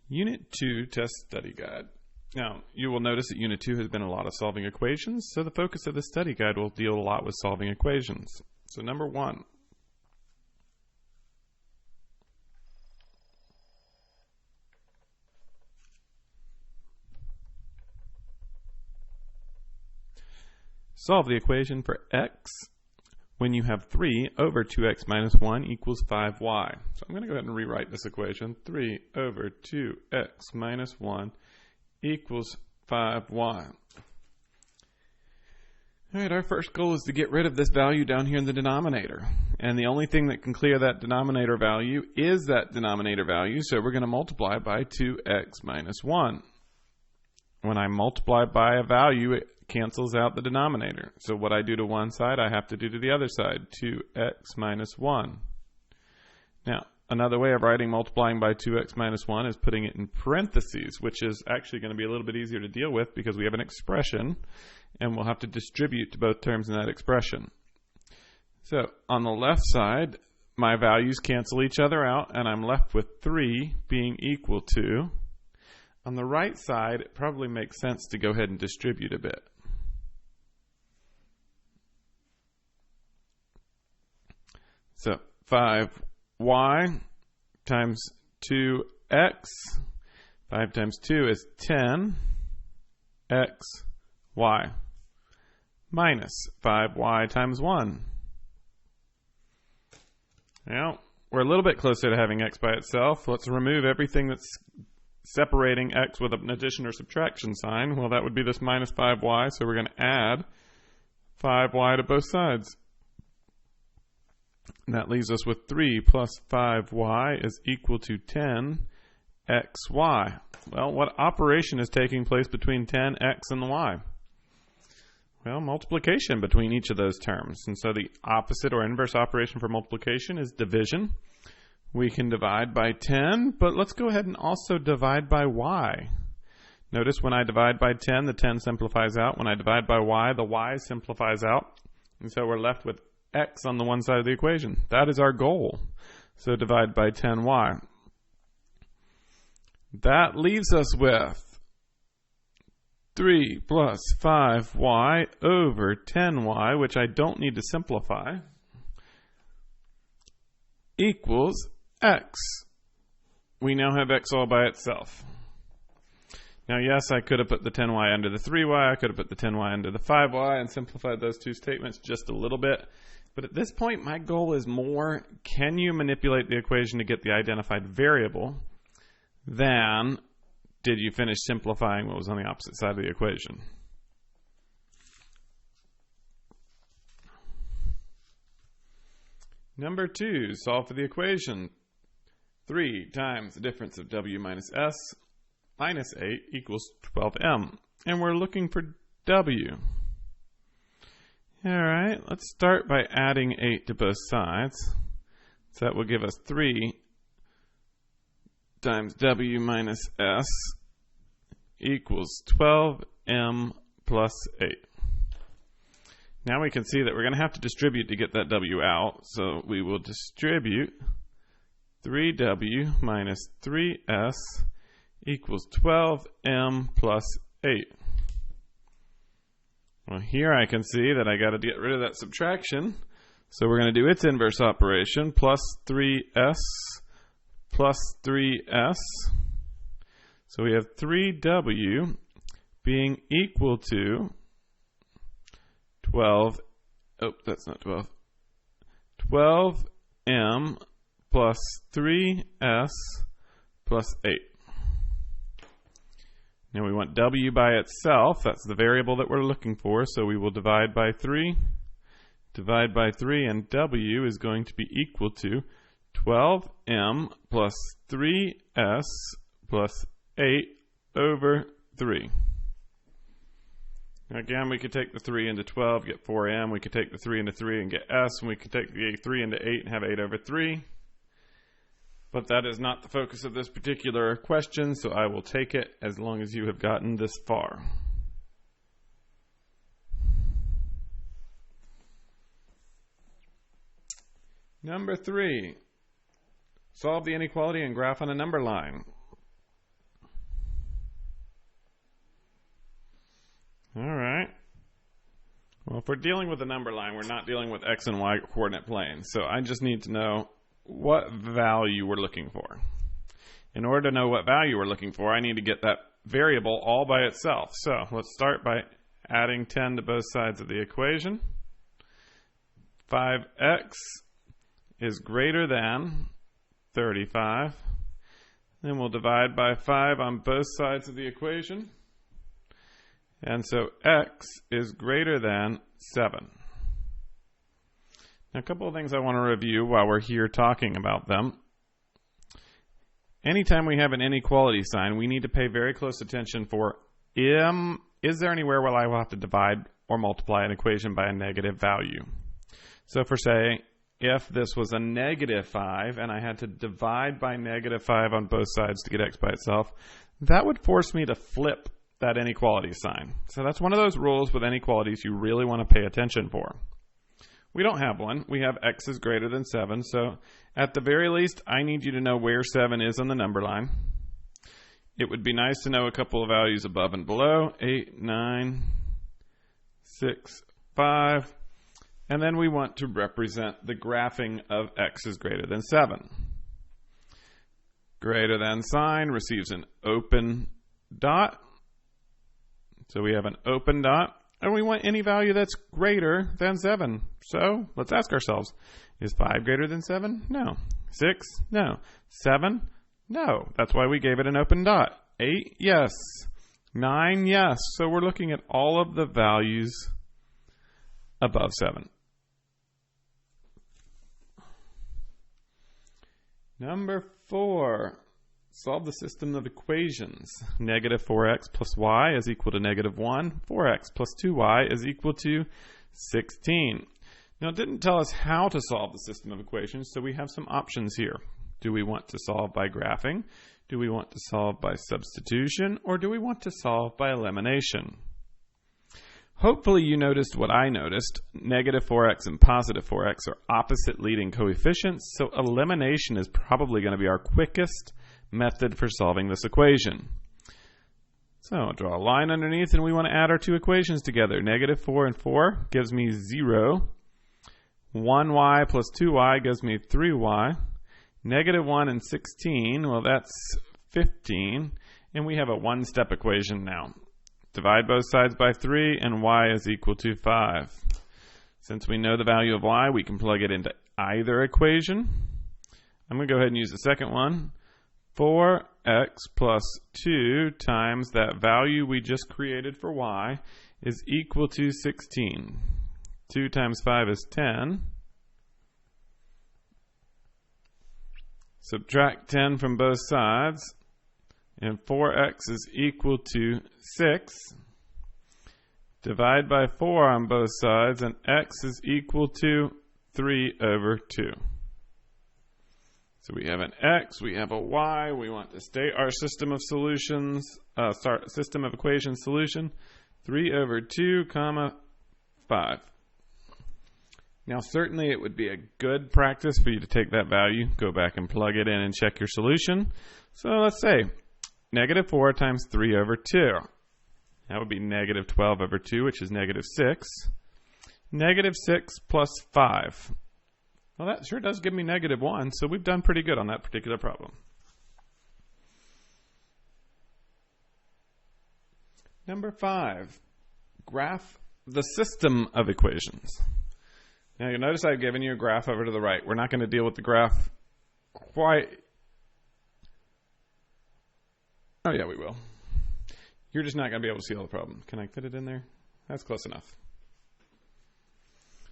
Unit 2 Test Study Guide. Now, you will notice that Unit 2 has been a lot of solving equations, so the focus of the study guide will deal a lot with solving equations. So number 1. Solve the equation for x when you have 3 over 2x minus 1 equals 5y. So I'm going to go ahead and rewrite this equation. 3 over 2x minus 1 equals 5y. Alright, our first goal is to get rid of this value down here in the denominator. And the only thing that can clear that denominator value is that denominator value, so we're going to multiply by 2x minus 1. When I multiply by a value, it cancels out the denominator. So what I do to one side, I have to do to the other side, 2x minus 1. Now, another way of writing multiplying by 2x minus 1 is putting it in parentheses, which is actually going to be a little bit easier to deal with because we have an expression, and we'll have to distribute to both terms in that expression. So, on the left side, my values cancel each other out, and I'm left with 3 being equal to. On the right side, it probably makes sense to go ahead and distribute a bit. So 5y times 2x, 5 times 2 is 10xy, minus 5y times 1. Now, we're a little bit closer to having x by itself. Let's remove everything that's separating x with an addition or subtraction sign. Well, that would be this minus 5y, so we're going to add 5y to both sides. And that leaves us with 3 plus 5y is equal to 10xy. Well, what operation is taking place between 10x and the y? Well, multiplication between each of those terms. And so the opposite or inverse operation for multiplication is division. We can divide by 10, but let's go ahead and also divide by y. Notice when I divide by 10, the 10 simplifies out. When I divide by y, the y simplifies out. And so we're left with x on the one side of the equation. That is our goal. So divide by 10y. That leaves us with 3 plus 5y over 10y, which I don't need to simplify, equals x. We now have x all by itself. Now, yes, I could have put the 10y under the 3y, I could have put the 10y under the 5y and simplified those two statements just a little bit. But at this point, my goal is more, can you manipulate the equation to get the identified variable, than did you finish simplifying what was on the opposite side of the equation? Number 2, solve for the equation. 3 times the difference of w minus s minus 8 equals 12m. And we're looking for w. Alright, let's start by adding 8 to both sides. So that will give us 3 times w minus s equals 12m plus 8. Now we can see that we're going to have to distribute to get that w out. So we will distribute 3w minus 3s equals 12m plus 8. Well, here I can see that I got to get rid of that subtraction. So we're going to do its inverse operation, plus 3s plus 3s. So we have 3w being equal to 12, oh, that's not 12, 12m plus 3s plus 8. Now we want w by itself, that's the variable that we're looking for, so we will divide by 3, and w is going to be equal to 12m plus 3s plus 8 over 3. Again, we could take the 3 into 12, get 4m. We could take the 3 into 3 and get s. And we could take the 3 into 8 and have 8 over 3. But that is not the focus of this particular question, so I will take it as long as you have gotten this far. Number 3. Solve the inequality and graph on a number line. All right. Well, if we're dealing with a number line, we're not dealing with x and y coordinate planes. So I just need to know what value we're looking for. In order to know what value we're looking for, I need to get that variable all by itself. So let's start by adding 10 to both sides of the equation. 5x is greater than 35. Then we'll divide by 5 on both sides of the equation. And so x is greater than 7. Now, a couple of things I want to review while we're here talking about them. Anytime we have an inequality sign, we need to pay very close attention for is there anywhere where I will have to divide or multiply an equation by a negative value? So for say, if this was a negative 5 and I had to divide by negative 5 on both sides to get x by itself, that would force me to flip that inequality sign. So that's one of those rules with inequalities you really want to pay attention for. We don't have one. We have x is greater than 7. So at the very least, I need you to know where 7 is on the number line. It would be nice to know a couple of values above and below. 8, 9, 6, 5. And then we want to represent the graphing of x is greater than 7. Greater than sign receives an open dot. So we have an open dot, and we want any value that's greater than 7. So let's ask ourselves, is 5 greater than 7? No. 6? No. 7? No. That's why we gave it an open dot. 8? Yes. 9? Yes. So we're looking at all of the values above 7. Number 4. Solve the system of equations. Negative 4x plus y is equal to negative 1. 4x plus 2y is equal to 16. Now, it didn't tell us how to solve the system of equations, so we have some options here. Do we want to solve by graphing? Do we want to solve by substitution? Or do we want to solve by elimination? Hopefully you noticed what I noticed. Negative 4x and positive 4x are opposite leading coefficients, so elimination is probably going to be our quickest method for solving this equation. So I'll draw a line underneath, and we want to add our two equations together. Negative 4 and 4 gives me 0. 1y plus 2y gives me 3y. Negative 1 and 16, well, that's 15. And we have a one-step equation now. Divide both sides by 3, and y is equal to 5. Since we know the value of y, we can plug it into either equation. I'm going to go ahead and use the second one. 4x plus 2 times that value we just created for y is equal to 16. 2 times 5 is 10. Subtract 10 from both sides, and 4x is equal to 6. Divide by 4 on both sides, and x is equal to 3 over 2. So we have an x, we have a y. We want to state our system of solutions, system of equations solution, 3 over 2, comma 5. Now, certainly it would be a good practice for you to take that value, go back and plug it in and check your solution. So let's say negative 4 times 3 over 2. That would be negative 12 over 2, which is negative 6. Negative 6 plus 5. Well, that sure does give me negative 1, so we've done pretty good on that particular problem. Number 5, graph the system of equations. Now, you'll notice I've given you a graph over to the right. We're not going to deal with the graph quite. Oh, yeah, we will. You're just not going to be able to see all the problem. Can I fit it in there? That's close enough.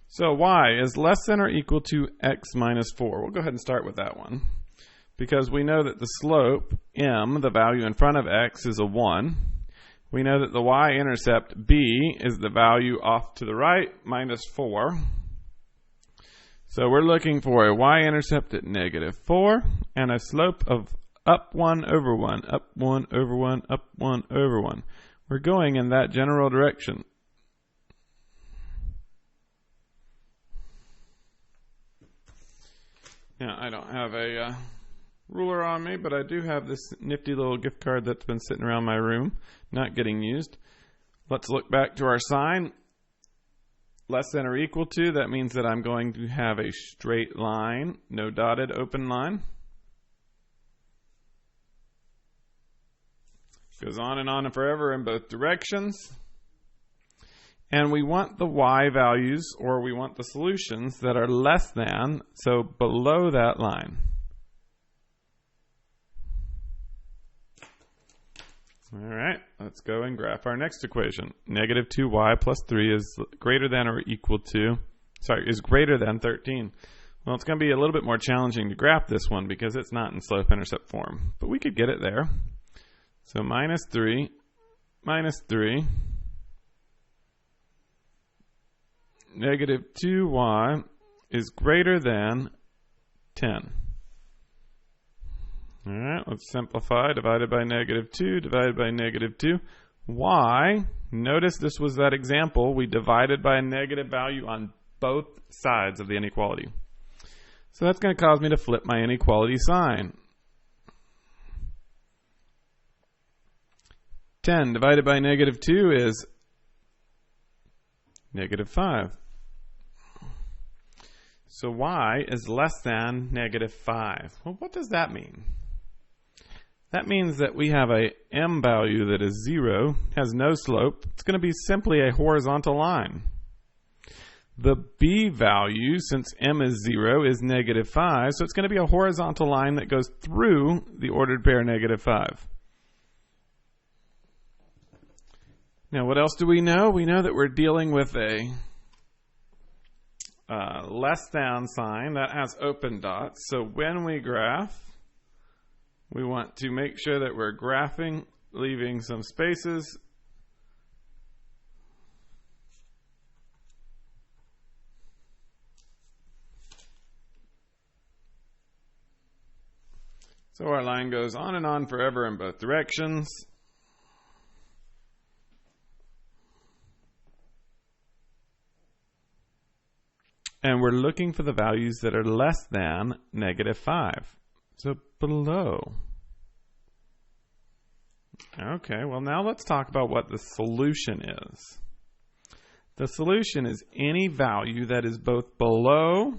So y is less than or equal to x minus 4. We'll go ahead and start with that one, because we know that the slope, m, the value in front of x, is a 1. We know that the y-intercept, b, is the value off to the right, minus 4. So we're looking for a y-intercept at negative 4 and a slope of up 1 over 1, up 1 over 1, up 1 over 1. We're going in that general direction. Now, I don't have a ruler on me, but I do have this nifty little gift card that's been sitting around my room, not getting used. Let's look back to our sign. Less than or equal to, that means that I'm going to have a straight line, no dotted open line. Goes on and forever in both directions. And we want the y values, or we want the solutions that are less than, so below that line. All right, let's go and graph our next equation. Negative 2y plus 3 is greater than or equal to, is greater than 13. Well, it's going to be a little bit more challenging to graph this one because it's not in slope-intercept form, but we could get it there. So minus 3, negative 2y is greater than 10. All right, let's simplify. Divided by negative 2, divided by negative 2. Y, notice this was that example. We divided by a negative value on both sides of the inequality. So that's going to cause me to flip my inequality sign. 10 divided by negative 2 is negative 5. So y is less than negative 5. Well, what does that mean? That means that we have a m value that is 0, has no slope. It's going to be simply a horizontal line. The b value, since m is 0, is negative 5, so it's going to be a horizontal line that goes through the ordered pair negative 5. Now, what else do we know? We know that we're dealing with a less than sign that has open dots. So when we graph, we want to make sure that we're graphing, leaving some spaces. So our line goes on and on forever in both directions. And we're looking for the values that are less than negative 5. So below. Okay, well now let's talk about what the solution is. The solution is any value that is both below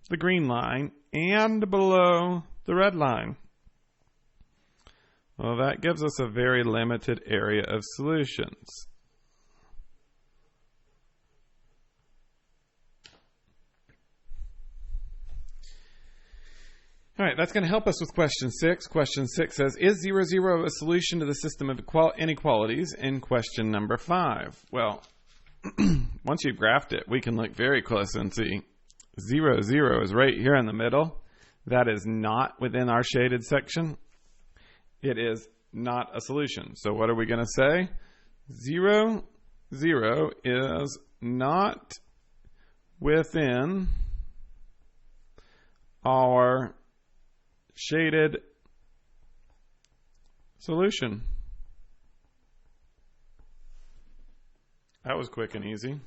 the green line and below the red line. Well, that gives us a very limited area of solutions. All right, that's going to help us with question 6. Question 6 says, is 0, 0 a solution to the system of inequalities in question number 5? Well, once you've graphed it, we can look very close and see 0, 0 is right here in the middle. That is not within our shaded section. It is not a solution. So what are we going to say? 0, 0 is not within our shaded solution. That was quick and easy.